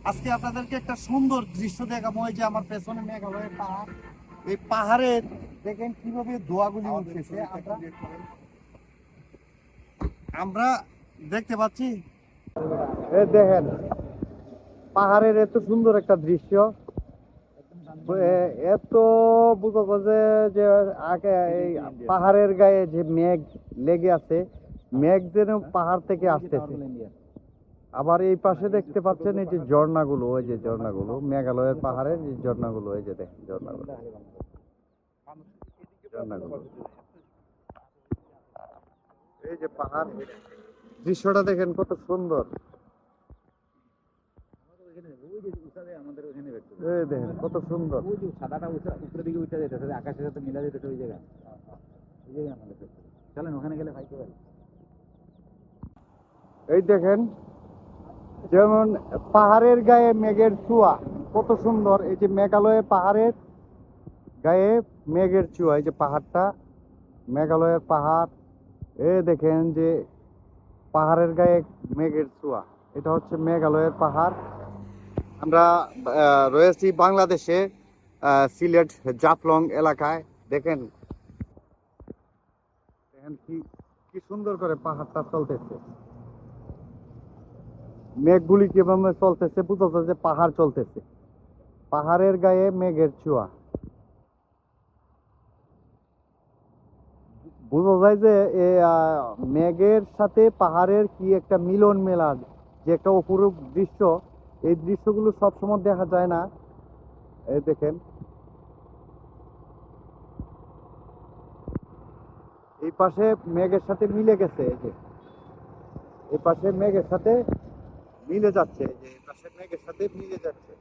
আজকে আপনাদেরকে একটা সুন্দর দৃশ্য দেখাবো। এই যে আমার পেছনে মেঘালয়ের পাহাড়, এই পাহাড়ের দেখেন কিভাবে ধোঁয়াগুলি উঠতেছে। আমরা দেখতে পাচ্ছি, এই দেখেন পাহাড়ের এত সুন্দর একটা দৃশ্য। এত বোঝা যায় যে আগে এই পাহাড়ের গায়ে যে মেঘ লেগে আছে, মেঘ যেন পাহাড় থেকে আসতেছে। আবার এই পাশে দেখতে পাচ্ছেন এই যে ঝর্ণাগুলো, ওই যে ঝর্ণাগুলো মেঘালয়ের পাহাড়ের যে ঝর্ণাগুলো, এই যে দেখেন ঝর্ণাগুলো, ঝর্ণাগুলো। এই যে পাহাড় দৃশ্যটা দেখেন কত সুন্দর। এই দেখেন কত সুন্দর। সাদাটা উপরের দিকে উঠে যেতেছে, আকাশের সাথে মিলা যেতেছে ওই জায়গায়। ওই জায়গায় আমাদের চলেন ওখানে গেলে ভাইতে পারি। এই দেখেন যেমন পাহাড়ের গায়ে মেঘের ছোঁয়া কত সুন্দর। এই যে মেঘালয়ের পাহাড়ের গায়ে মেঘের ছোঁয়া, এই যে পাহাড়টা মেঘালয়ের পাহাড়। দেখেন যে পাহাড়ের গায়ে মেঘের ছোঁয়া, এটা হচ্ছে মেঘালয়ের পাহাড়। আমরা রয়েছি বাংলাদেশে, সিলেট জাফলং এলাকায়। দেখেন দেখেন কি কি সুন্দর করে পাহাড়টা চলতেছে, মেঘগুলি কিভাবে চলতেছে, বুঝা যায় যে পাহাড় চলতেছে, পাহাড়ের গায়ে মেঘের ছোঁয়া। বোঝা যায় যে মেঘের সাথে পাহাড়ের কি একটা মিলন মেলা, যে একটা অপরূপ দৃশ্য। এই দৃশ্যগুলো সবসময় দেখা যায় না। এই দেখেন এই পাশে মেঘের সাথে মিলে গেছে, এই যে এই পাশে মেঘের সাথে মিলে যাচ্ছে, এই যে এই পাশে মেঘের সাথে মিলে যাচ্ছে।